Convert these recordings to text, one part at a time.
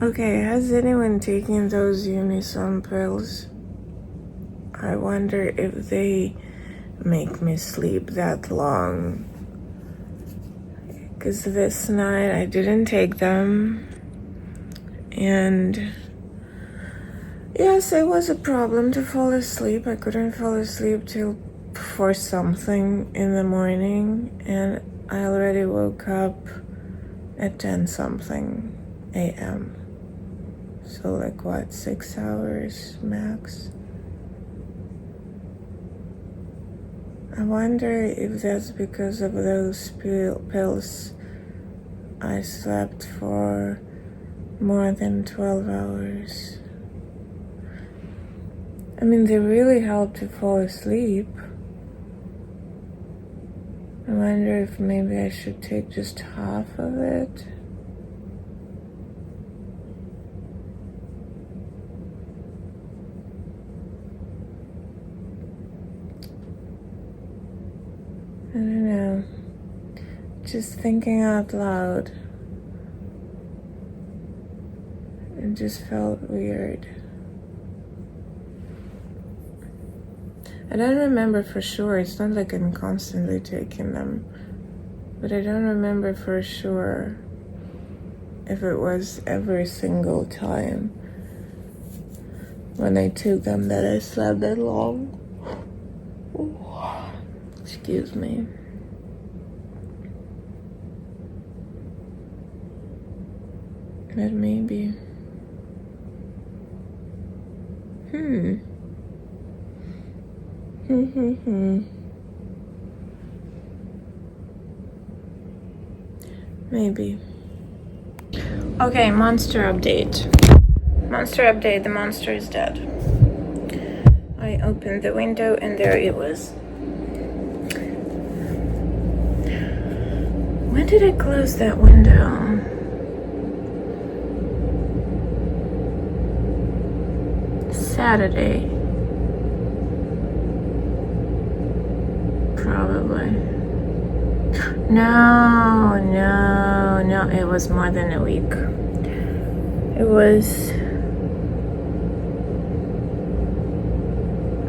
Okay, has anyone taken those Unisom pills? I wonder if they make me sleep that long. Because this night I didn't take them. And yes, it was a problem to fall asleep. I couldn't fall asleep till 4 something in the morning. And I already woke up at 10 something a.m. So like what, 6 hours max? I wonder if that's because of those pills I slept for more than 12 hours. I mean, they really help to fall asleep. I wonder if maybe I should take just half of it. I don't know. Just thinking out loud. It just felt weird. I don't remember for sure. It's not like I'm constantly taking them. But I don't remember for sure if it was every single time when I took them that I slept that long. Ooh. Excuse me. But maybe. Maybe. Okay, monster update. Monster update, the monster is dead. I opened the window and there it was. When did I close that window? Saturday. Probably. No, it was more than a week. It was,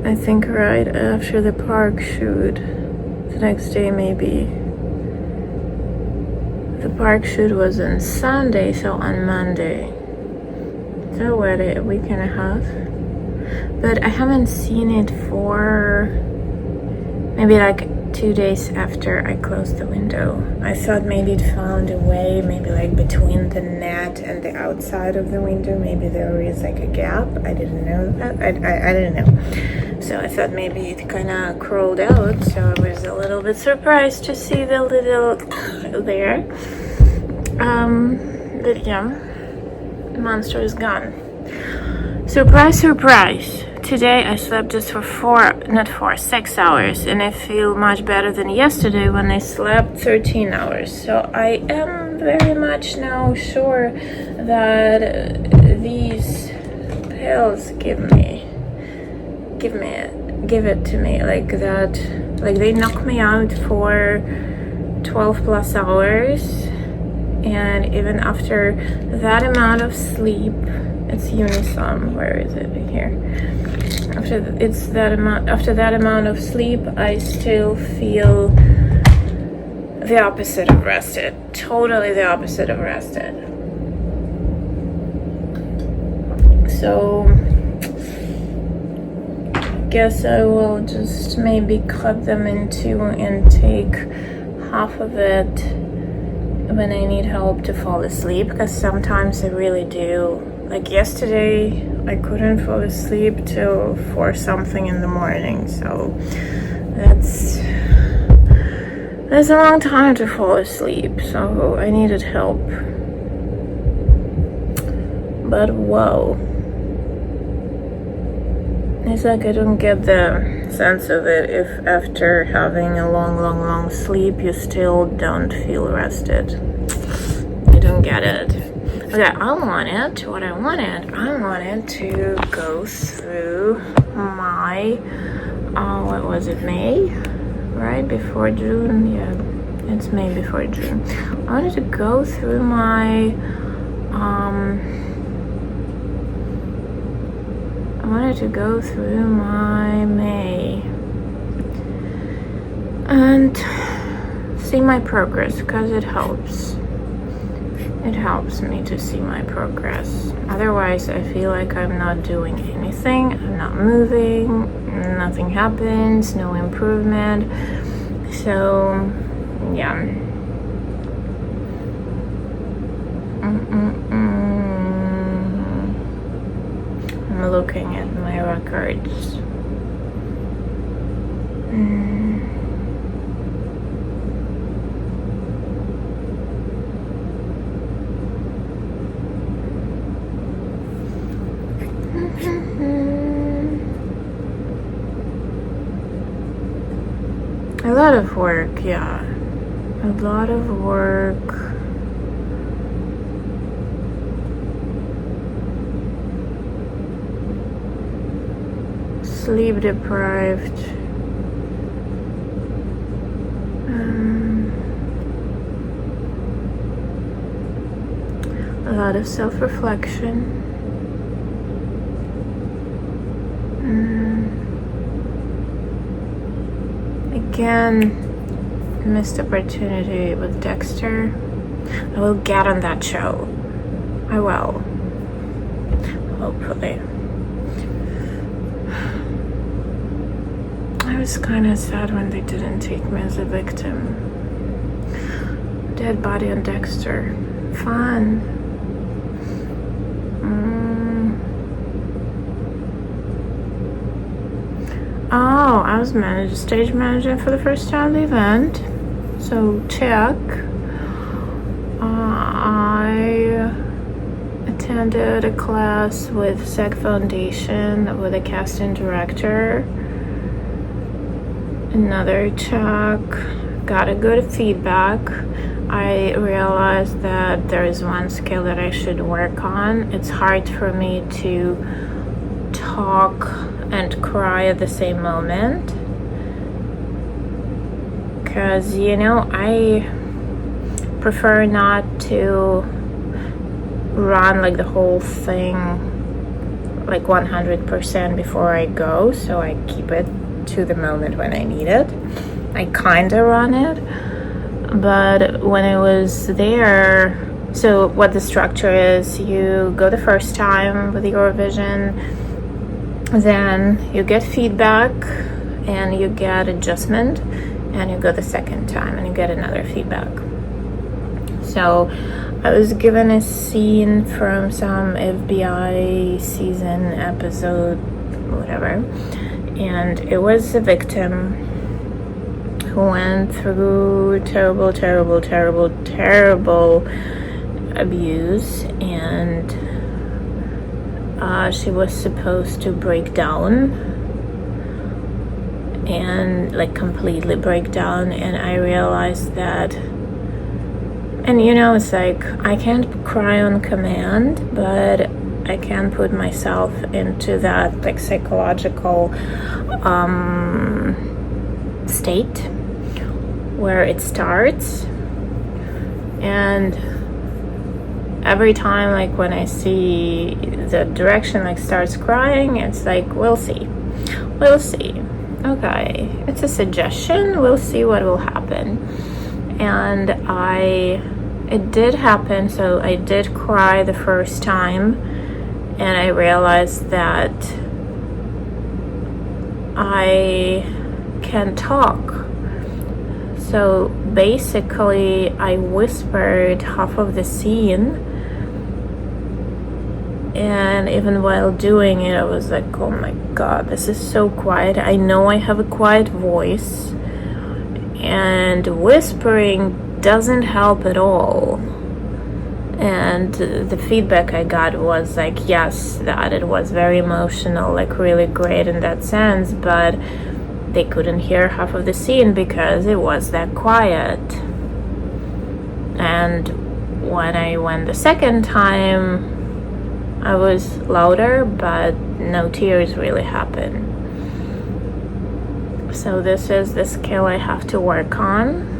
I think, right after the park shoot. The next day, maybe. The park shoot was on Sunday, so on Monday. So what, a week and a half? But I haven't seen it for maybe like 2 days after I closed the window. I thought maybe it found a way, maybe like between the net and the outside of the window, maybe there is like a gap. I didn't know that. I didn't know. So I thought maybe it kind of crawled out. So I was a little bit surprised to see the little there. But yeah, the monster is gone. Surprise, surprise. Today I slept just for 6 hours, and I feel much better than yesterday when I slept 13 hours. So I am very much now sure that these pills give it to me like that, like they knock me out for 12 plus hours, and even after that amount of sleep, it's Unisom, where is it here? After that amount of sleep, I still feel the opposite of rested. Totally the opposite of rested. So guess I will just maybe cut them in two and take half of it when I need help to fall asleep, because sometimes I really do. Like yesterday, I couldn't fall asleep till 4 something in the morning, so that's a long time to fall asleep, so I needed help. But whoa. It's like I don't get the sense of it if after having a long sleep you still don't feel rested. I don't get it. Okay, I wanted to go through my, what was it, May? Right before June? Yeah, it's May before June. I wanted to go through my wanted to go through my May and see my progress, because it helps. It helps me to see my progress. Otherwise, I feel like I'm not doing anything. I'm not moving. Nothing happens. No improvement. So, yeah. I'm looking at my records. A lot of work, yeah. A lot of work. Sleep deprived. A lot of self-reflection. Again, missed opportunity with Dexter. I will get on that show. I will. Hopefully. I was kind of sad when they didn't take me as a victim. Dead body on Dexter. Fun. Oh, I was stage manager for the first time at the event. So check. I attended a class with SEG Foundation with a casting director. Another check. Got a good feedback. I realized that there is one skill that I should work on. It's hard for me to talk and cry at the same moment, because I prefer not to run like the whole thing like 100% before I go, so I keep it to the moment when I need it. I kind of run it, but when I was there, so what the structure is, you go the first time with Eurovision, then you get feedback and you get adjustment, and you go the second time and you get another feedback. So I was given a scene from some FBI season episode, whatever, and it was a victim who went through terrible abuse, and she was supposed to break down and like completely break down, and I realized that, and it's like I can't cry on command, but I can put myself into that like psychological state where it starts, and every time like when I see the direction like starts crying, it's like we'll see, okay, it's a suggestion, we'll see what will happen. And it did happen. So I did cry the first time, and I realized that I can talk. So basically I whispered half of the scene, and even while doing it I was like, oh my god, this is so quiet. I know I have a quiet voice, and whispering doesn't help at all. And the feedback I got was like, yes, that it was very emotional, like really great in that sense, but they couldn't hear half of the scene because it was that quiet. And when I went the second time, I was louder, but no tears really happened. So this is the skill I have to work on.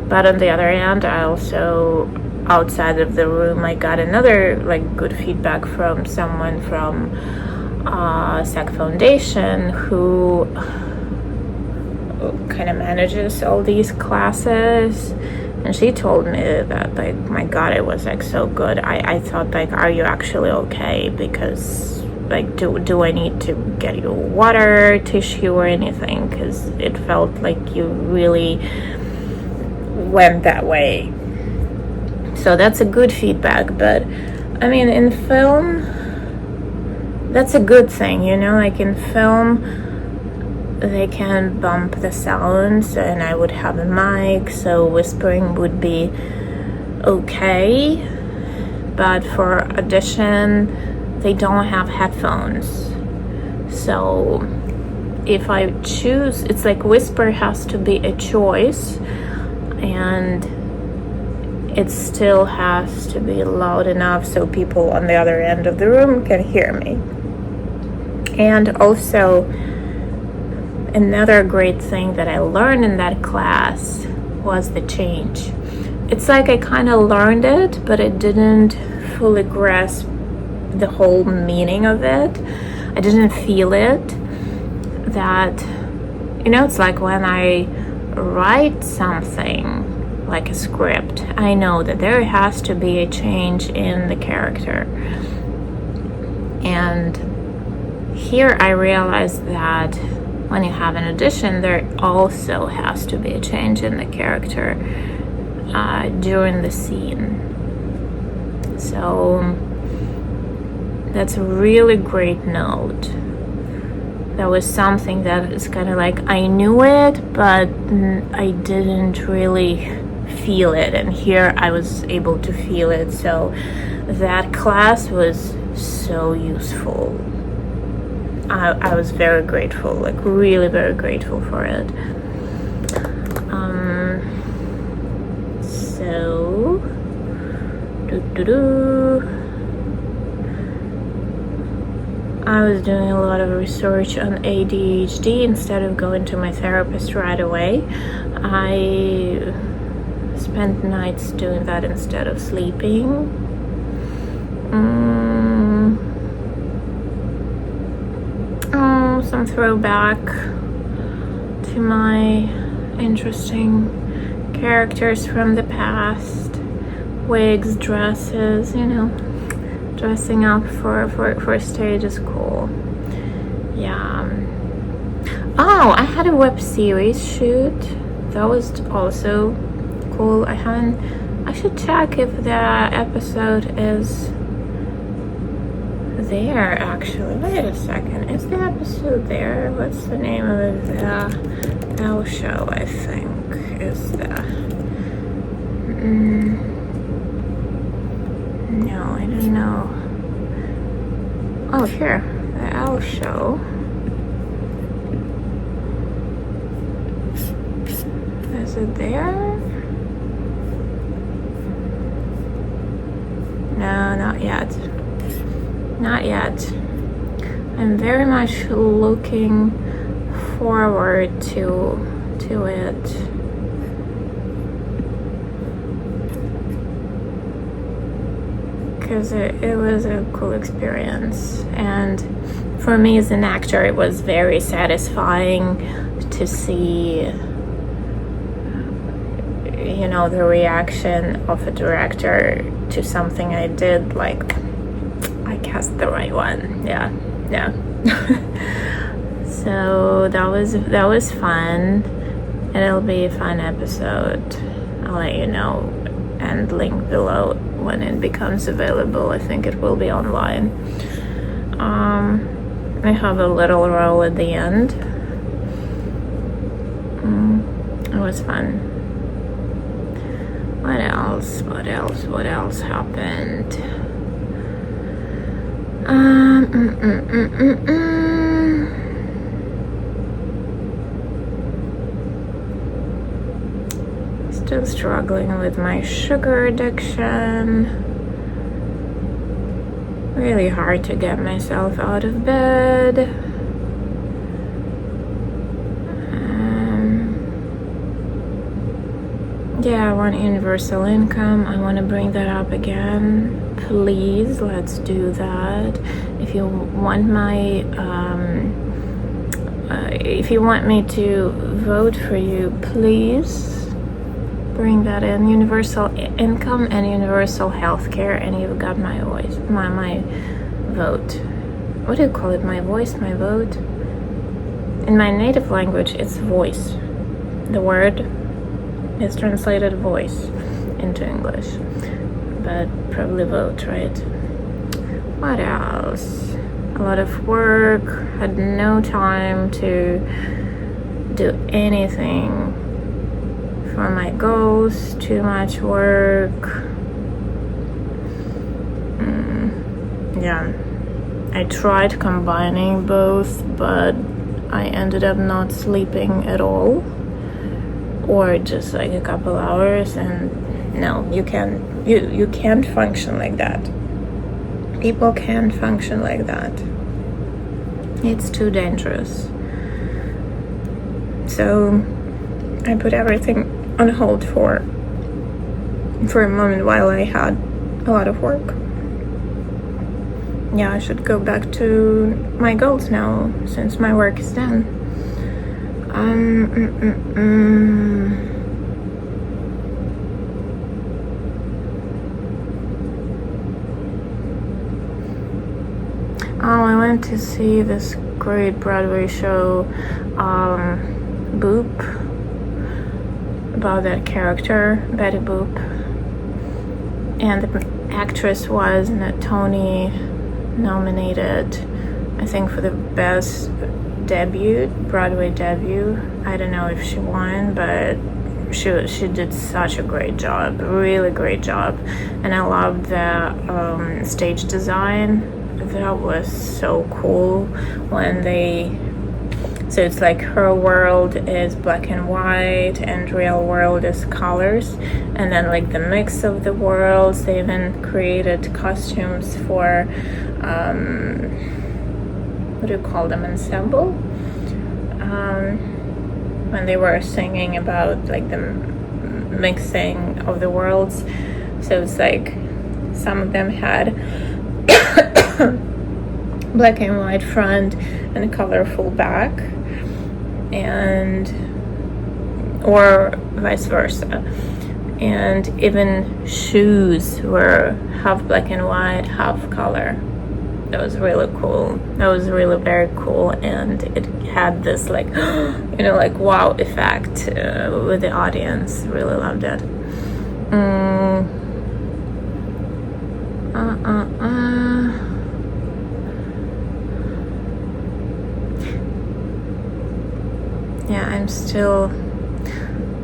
But on the other hand, I also outside of the room, I got another like good feedback from someone from SAC Foundation who kind of manages all these classes, and she told me that like, my god, it was like so good. I thought like, are you actually okay? Because like, do I need to get you water, tissue, or anything? Because it felt like you really went that way. So that's a good feedback. But I mean, in film, that's a good thing, you know, like in film they can bump the sounds, and I would have a mic, so whispering would be okay. But for audition, they don't have headphones. So if I choose, it's like whisper has to be a choice, and it still has to be loud enough so people on the other end of the room can hear me. And also, another great thing that I learned in that class was the change. It's like I kind of learned it, but I didn't fully grasp the whole meaning of it. I didn't feel it. That, you know, it's like when I write something like a script, I know that there has to be a change in the character. And here I realized that when you have an audition, there also has to be a change in the character during the scene. So that's a really great note. That was something that is kind of like, I knew it, but I didn't really feel it. And here I was able to feel it. So that class was so useful. I was very grateful, like really very grateful for it. So I was doing a lot of research on ADHD instead of going to my therapist right away. I spent nights doing that instead of sleeping. Some throwback to my interesting characters from the past. Wigs, dresses, you know, dressing up for stage is cool. Yeah. Oh, I had a web series shoot. That was also cool. I should check if the episode is there actually. Wait a second, is the episode there? What's the name of it? The L Show, I think, is the no, I don't know. Oh, here, the L Show. Is it there? No, not yet. Not yet. I'm very much looking forward to it. Because it was a cool experience, and for me as an actor it was very satisfying to see, you know, the reaction of a director to something I did. Like, I cast the right one. Yeah. So that was fun. It'll be a fun episode. I'll let you know and link below when it becomes available. I think it will be online. I have a little role at the end. It was fun. What else happened? Still struggling with my sugar addiction. Really hard to get myself out of bed. Yeah, I want universal income. I want to bring that up again. Please, let's do that. If you want if you want me to vote for you, please bring that in. Universal income and universal health care, and you've got my voice, my vote. What do you call it? My voice, my vote? In my native language, it's voice. The word is translated voice into English, but probably vote, right? What else? A lot of work, had no time to do anything for my goals, too much work. Yeah, I tried combining both, but I ended up not sleeping at all, or just like a couple hours, and no, you can't function like that. People can't function like that. It's too dangerous. So I put everything on hold for a moment while I had a lot of work. Yeah, I should go back to my goals now since my work is done. Oh, I went to see this great Broadway show, Boop, about that character, Betty Boop. And the actress was Tony nominated, I think, for the best Broadway debut. I don't know if she won, but she did such a great job, really great job. And I loved the stage design. That was so cool when so it's like her world is black and white and real world is colors, and then like the mix of the worlds. They even created costumes for what do you call them, ensemble, when they were singing about like the mixing of the worlds. So it's like some of them had black and white front and a colorful back, and or vice versa. And even shoes were half black and white, half color. That was really cool. That was really very cool, and it had this like like wow effect with the audience. Really loved it. Yeah, I'm still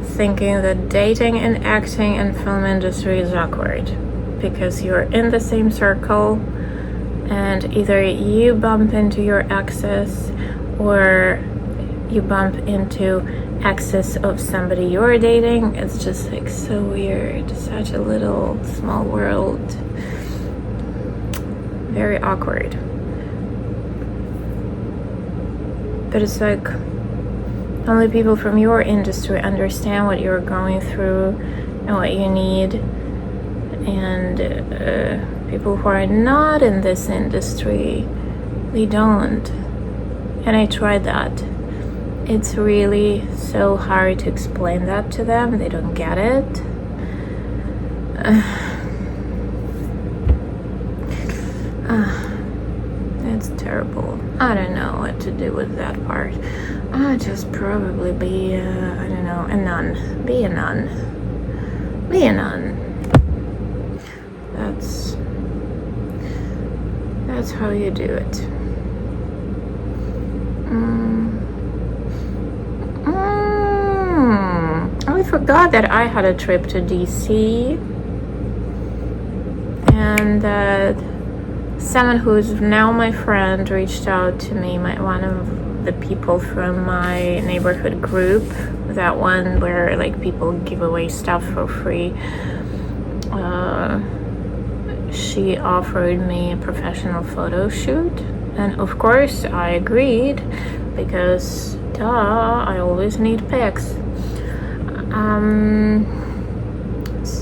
thinking that dating and acting and film industry is awkward because you're in the same circle, and either you bump into your exes or you bump into exes of somebody you're dating. It's just like so weird. Such a little small world. Very awkward. But it's like only people from your industry understand what you're going through and what you need, and people who are not in this industry, they don't. And I tried that. It's really so hard to explain that to them. They don't get it. It's terrible. I don't know what to do with that part. I'll just probably be, I don't know, a nun. Be a nun. Be a nun. That's how you do it. I forgot that I had a trip to DC, and that someone who's now my friend reached out to me, one of the people from my neighborhood group, that one where like people give away stuff for free. She offered me a professional photo shoot, and of course I agreed because duh, I always need pics.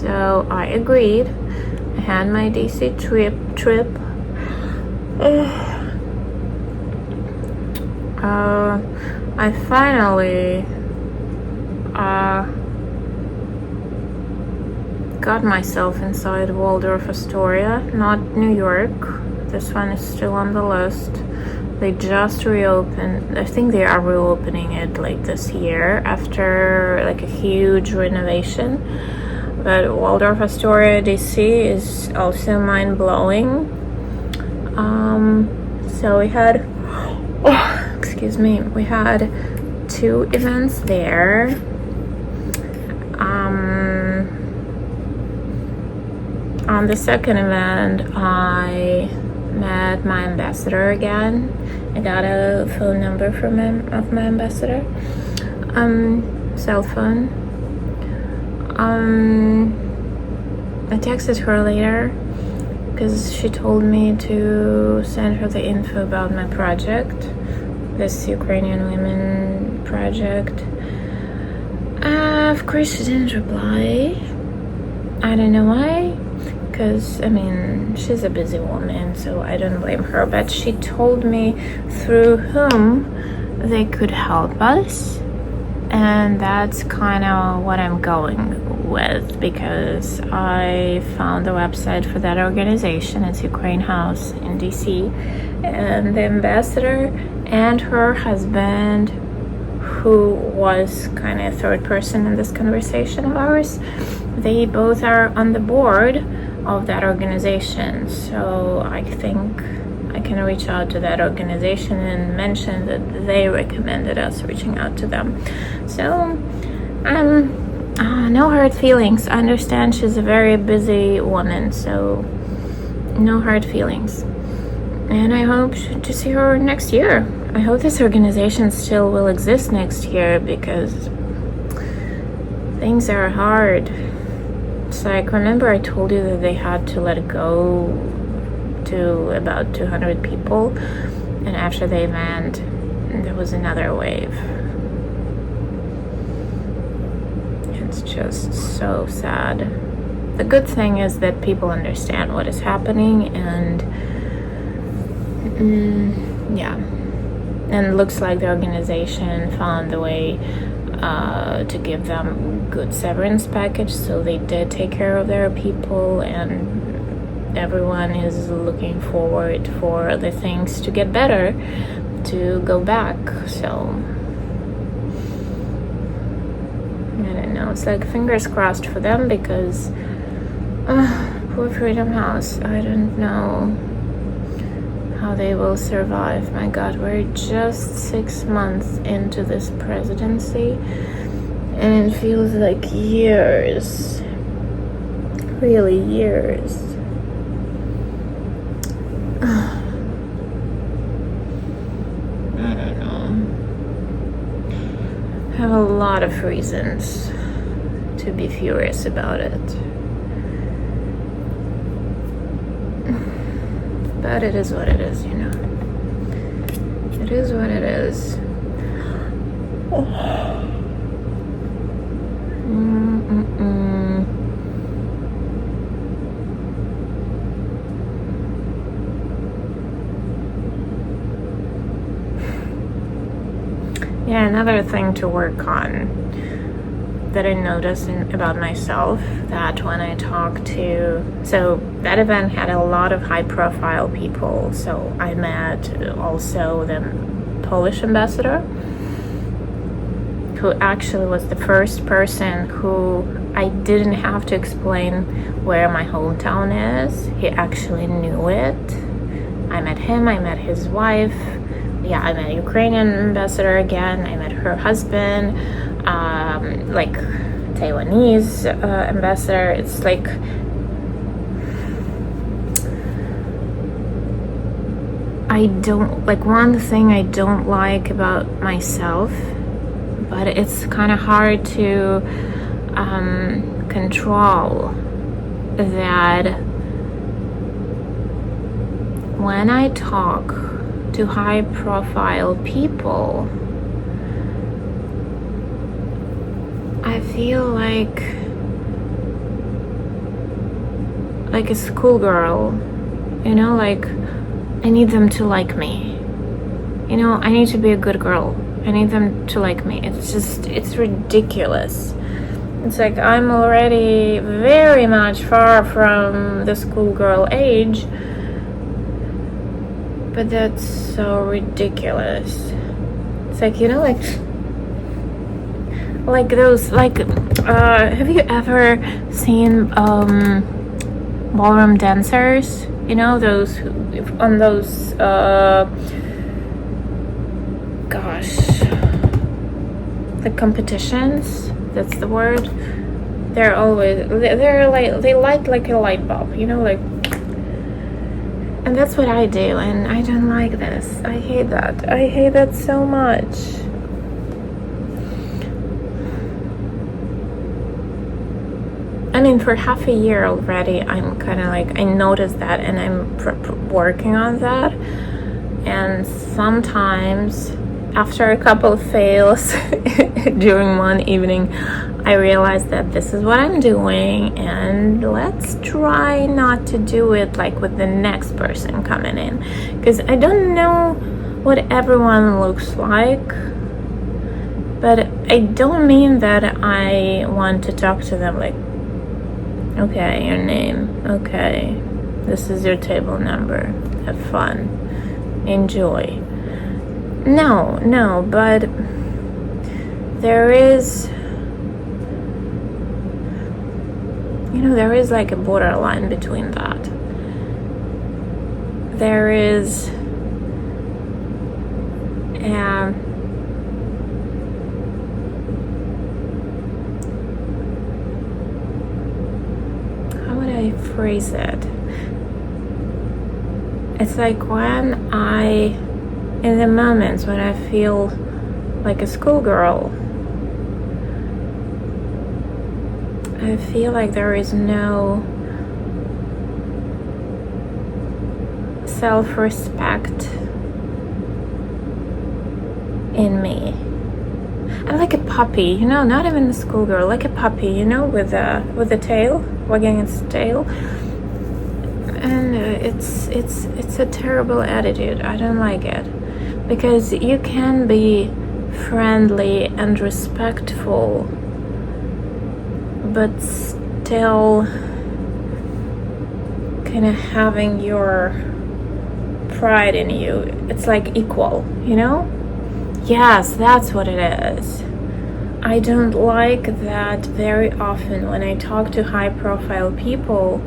So I agreed. I had my DC trip. I finally got myself inside Waldorf Astoria, not New York. This one is still on the list. They just reopened. I think they are reopening it like this year after like a huge renovation. But Waldorf Astoria, DC is also mind-blowing. So we had, we had 2 events there. On the second event, I met my ambassador again. I got a phone number from him, of my ambassador, cell phone. I texted her later because she told me to send her the info about my project, this Ukrainian women project. Of course she didn't reply. I don't know why, because I mean she's a busy woman, so I don't blame her, but she told me through whom they could help us, and that's kind of what I'm going with, because I found the website for that organization. It's Ukraine House in DC, and the ambassador and her husband, who was kind of a third person in this conversation of ours, they both are on the board of that organization. So I think I can reach out to that organization and mention that they recommended us reaching out to them. So no hard feelings. I understand she's a very busy woman, so no hard feelings. And I hope to see her next year. I hope this organization still will exist next year, because things are hard. It's like, remember I told you that they had to let go to about 200 people, and after the event there was another wave. It's just so sad. The good thing is that people understand what is happening, and and it looks like the organization found a way to give them good severance package, so they did take care of their people, and everyone is looking forward for the things to get better, to go back. So I don't know, it's like fingers crossed for them, because poor Freedom House, I don't know how they will survive. My God, we're just 6 months into this presidency, and it feels like years, really years. I don't know. I have a lot of reasons to be furious about it. But it is what it is, you know. It is what it is. Yeah, another thing to work on that I noticed about myself, that when I talk to, so that event had a lot of high profile people. So I met also the Polish ambassador, who actually was the first person who I didn't have to explain where my hometown is. He actually knew it. I met him, I met his wife. Yeah, I met a Ukrainian ambassador again. I met her husband, like Taiwanese ambassador. It's like, I don't, like, one thing I don't like about myself, but it's kind of hard to control, that when I talk to high profile people, I feel like like a schoolgirl, you know, like I need them to like me. You know, I need to be a good girl. I need them to like me. It's ridiculous. It's like I'm already very much far from the schoolgirl age, but that's so ridiculous. It's like, you know, like those, like, have you ever seen ballroom dancers? You know, those on those the competitions, that's the word. They're like, they light like a light bulb, you know, like, and that's what I do, and I don't like this. I hate that so much. I mean, for half a year already, I'm kind of like, I noticed that, and I'm working on that. And sometimes after a couple of fails during one evening, I realized that this is what I'm doing, and let's try not to do it like with the next person coming in, because I don't know what everyone looks like, but I don't mean that I want to talk to them like, okay, your name, okay, this is your table number, have fun, enjoy. No, but there is, you know, there is like a borderline between that. There is how would I phrase it? It's like when in the moments when I feel like a schoolgirl, I feel like there is no self-respect in me. I'm like a puppy, you know, not even a schoolgirl, like a puppy, you know, with a tail, wagging its tail. And it's a terrible attitude. I don't like it, because you can be friendly and respectful, but still kind of having your pride in you. It's like equal, you know? Yes, that's what it is. I don't like that very often when I talk to high-profile people.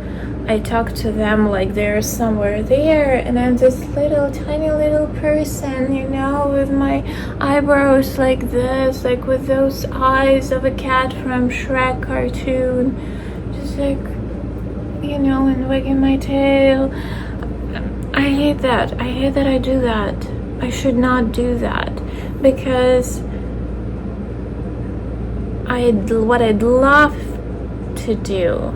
I talk to them like they're somewhere there, and I'm this little tiny little person, you know, with my eyebrows like this, like with those eyes of a cat from Shrek cartoon, just like, you know, and wagging my tail. I hate that. I do that. I should not do that, because what I'd love to do,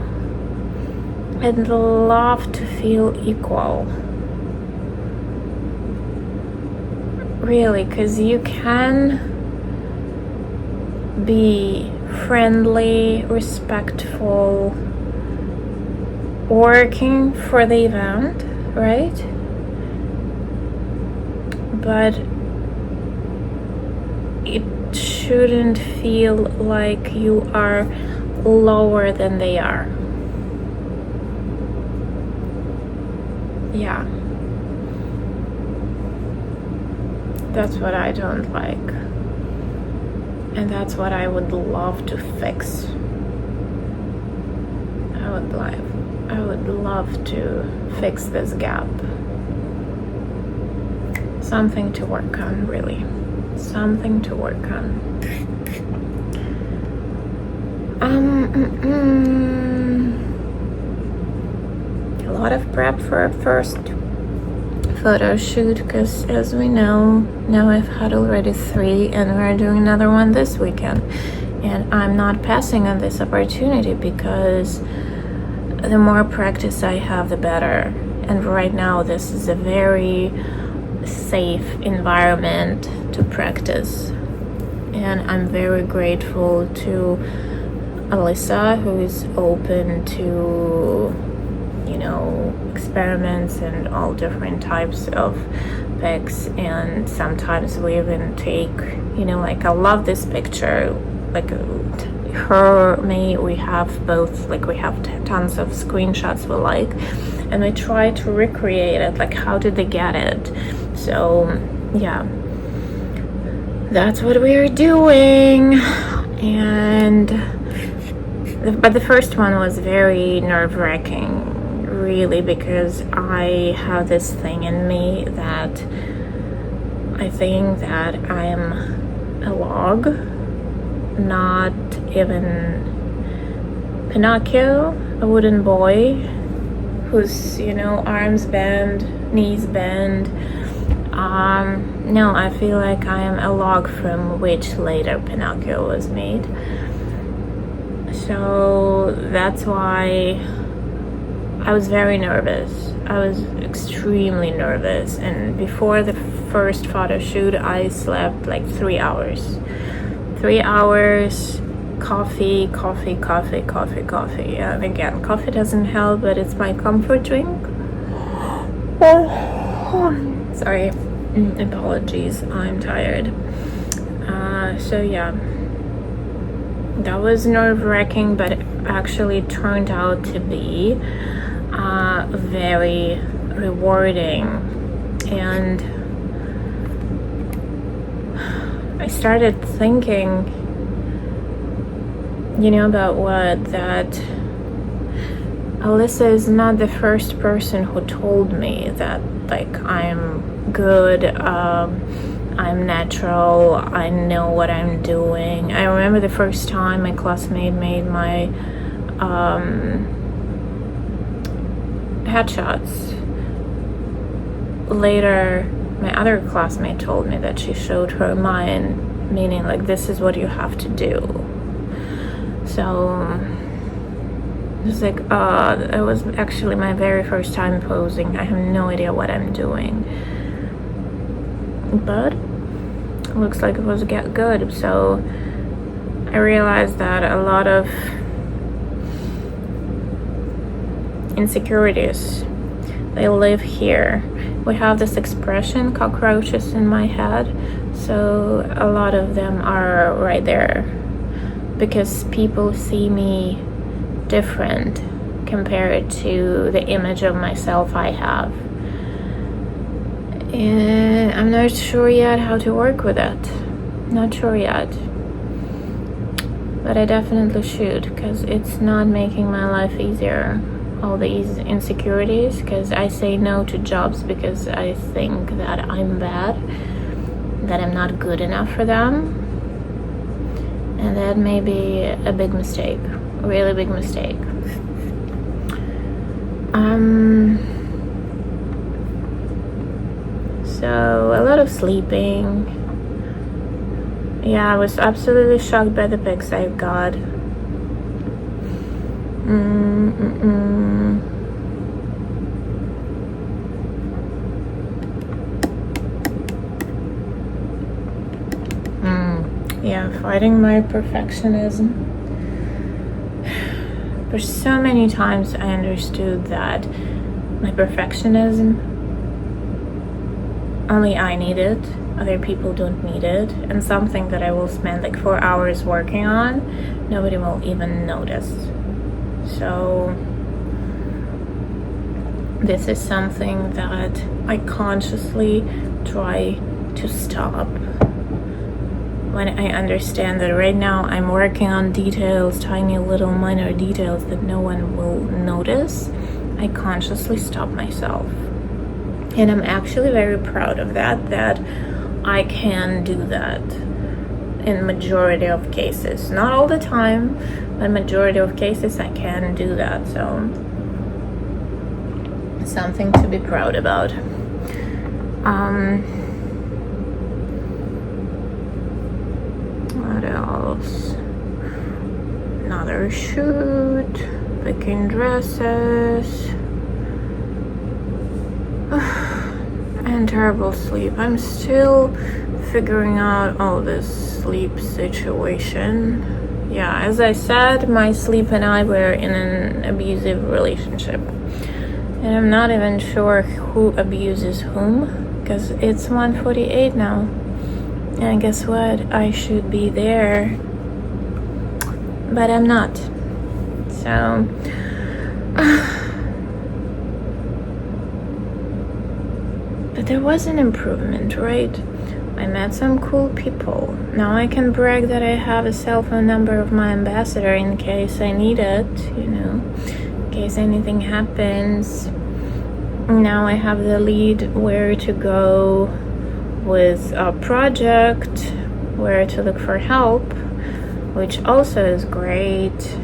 I'd love to feel equal. Really, because you can be friendly, respectful, working for the event, right? But it shouldn't feel like you are lower than they are. Yeah, that's what I don't like, and that's what I would love to fix. I would love to fix this gap. Something to work on, really. Something to work on. A lot of prep for a first photo shoot, because as we know, now I've had already 3, and we're doing another one this weekend, and I'm not passing on this opportunity, because the more practice I have, the better. And right now this is a very safe environment to practice, and I'm very grateful to Alyssa, who is open to experiments and all different types of pics. And sometimes we even take, I love this picture, like me, we have both, like we have tons of screenshots we like, and we try to recreate it, like how did they get it. So yeah, that's what we are doing. But the first one was very nerve-wracking, really, because I have this thing in me that I think that I am a log, not even Pinocchio, a wooden boy whose, arms bend, knees bend. No, I feel like I am a log from which later Pinocchio was made. So that's why I was very nervous. I was extremely nervous. And before the first photo shoot, I slept like 3 hours. 3 hours, coffee. And again, coffee doesn't help, but it's my comfort drink. Sorry, apologies, I'm tired. So yeah, that was nerve-wracking, but it actually turned out to be very rewarding. And I started thinking, about that Alyssa is not the first person who told me that, like, I'm good, I'm natural, I know what I'm doing. I remember the first time my classmate made my headshots. Later, my other classmate told me that she showed her mine, meaning like, this is what you have to do. So it's like, it was actually my very first time posing. I have no idea what I'm doing, but it looks like it was good. So I realized that a lot of insecurities, they live here. We have this expression, cockroaches in my head, so a lot of them are right there because people see me different compared to the image of myself I have. And I'm not sure yet how to work with it. Not sure yet. But I definitely should, because it's not making my life easier. All these insecurities, because I say no to jobs because I think that I'm bad, that I'm not good enough for them. And that may be a big mistake, a really big mistake. So a lot of sleeping. Yeah, I was absolutely shocked by the pics I got. Yeah, fighting my perfectionism. For so many times I understood that my perfectionism, only I need it, other people don't need it, and something that I will spend like 4 hours working on, nobody will even notice. So this is something that I consciously try to stop. When I understand that right now I'm working on details, tiny little minor details that no one will notice, I consciously stop myself. And I'm actually very proud of that I can do that in majority of cases. Not all the time, but majority of cases I can do that. So something to be proud about. What else? Another shoot, picking dresses, and terrible sleep. I'm still figuring out all this sleep situation. Yeah, as I said, my sleep and I were in an abusive relationship. And I'm not even sure who abuses whom, because it's 1:48 now. And guess what? I should be there. But I'm not. So... But there was an improvement, right? I met some cool people. Now I can brag that I have a cell phone number of my ambassador in case I need it, in case anything happens. Now I have the lead where to go with a project, where to look for help, which also is great.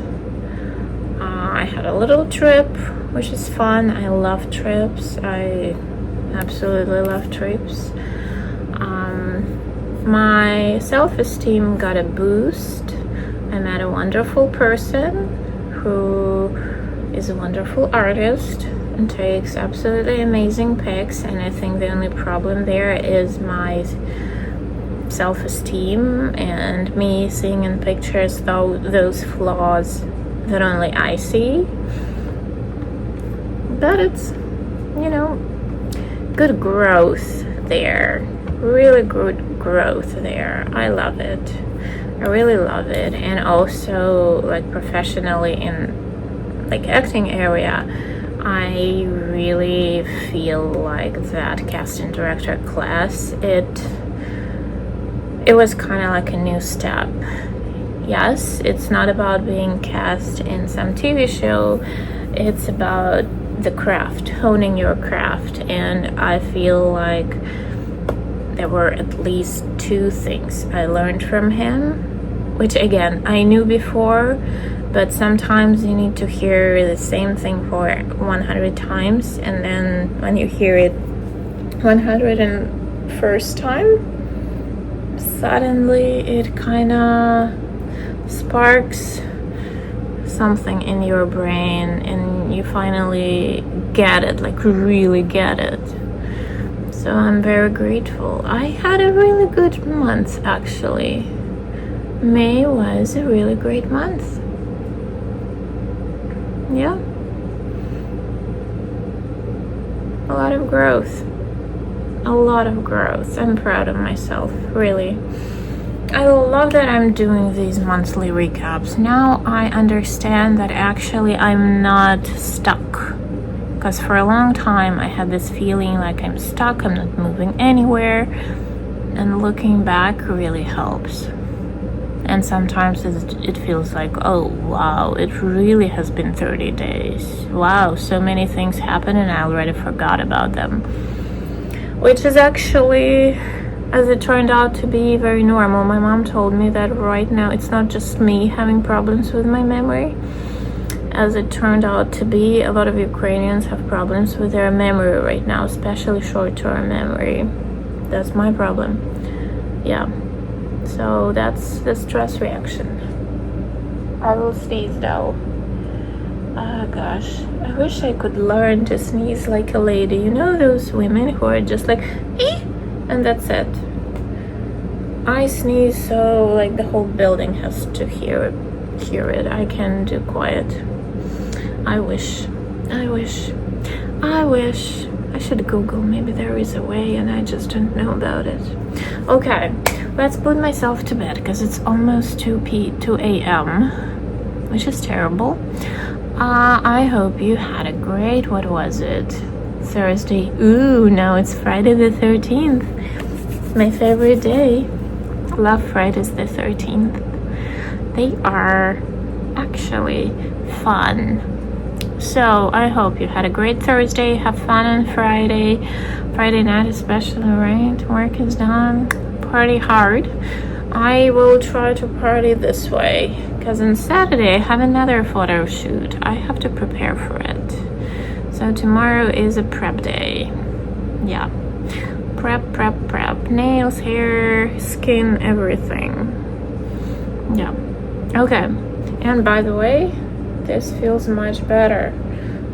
I had a little trip, which is fun. I love trips. I absolutely love trips. My self-esteem got a boost. I met a wonderful person who is a wonderful artist and takes absolutely amazing pics, and I think the only problem there is my self-esteem and me seeing in pictures those flaws that only I see. But it's, good growth there. Really good growth there. I love it. I really love it. And also, professionally in acting area, I really feel like that casting director class, it was kind of like a new step. Yes, it's not about being cast in some TV show. It's about the craft, honing your craft. And I feel like there were at least 2 things I learned from him, which again, I knew before, but sometimes you need to hear the same thing for 100 times, and then when you hear it 101st time, suddenly it kind of sparks something in your brain, and you finally get it, really get it. So I'm very grateful. I had a really good month, actually. May was a really great month. Yeah. A lot of growth. A lot of growth. I'm proud of myself, really. I love that I'm doing these monthly recaps. Now I understand that actually I'm not stuck. Because for a long time I had this feeling like I'm stuck, I'm not moving anywhere. And looking back really helps. And sometimes it feels like, oh wow, it really has been 30 days. Wow, so many things happened and I already forgot about them. Which is actually, as it turned out, to be very normal. My mom told me that right now it's not just me having problems with my memory. As it turned out to be, a lot of Ukrainians have problems with their memory right now, especially short-term memory. That's my problem. Yeah. So that's the stress reaction. I will sneeze though. Oh gosh. I wish I could learn to sneeze like a lady. You know those women who are just like, eh? And that's it. I sneeze so the whole building has to hear it. I can do quiet. I wish. I should Google. Maybe there is a way and I just don't know about it. Okay, let's put myself to bed because it's almost 2 a.m., which is terrible. I hope you had a great, what was it? Thursday. Ooh, now it's Friday the 13th. My favorite day. Love Fridays the 13th. They are actually fun. So I hope you had a great Thursday. Have fun on Friday night especially, right? Work is done. Party hard. I will try to party this way because on Saturday I have another photo shoot. I have to prepare for it. So tomorrow is a prep day. Yeah. Prep. Nails, hair, skin, everything. Yeah. Okay. And by the way, this feels much better.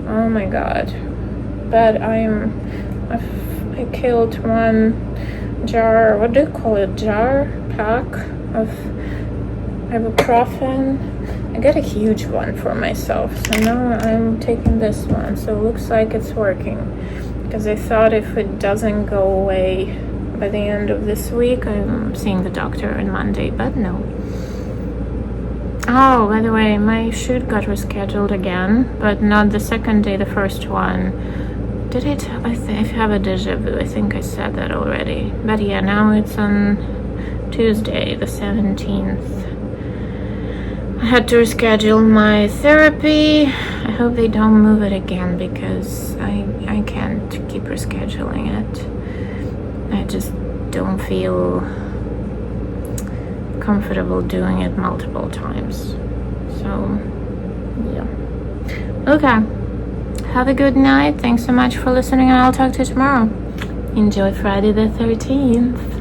Oh my god. But I killed 1 jar, what do you call it, pack of ibuprofen, I got a huge one for myself, so now I'm taking this one, so it looks like it's working, because I thought if it doesn't go away by the end of this week, I'm seeing the doctor on Monday, but no. Oh, by the way, my shoot got rescheduled again, but not the second day, the first one. Did it? I have a deja vu. I think I said that already. But yeah, now it's on Tuesday, the 17th. I had to reschedule my therapy. I hope they don't move it again, because I can't keep rescheduling it. I just don't feel comfortable doing it multiple times. So, yeah. Okay. Have a good night. Thanks so much for listening, and I'll talk to you tomorrow. Enjoy Friday the 13th.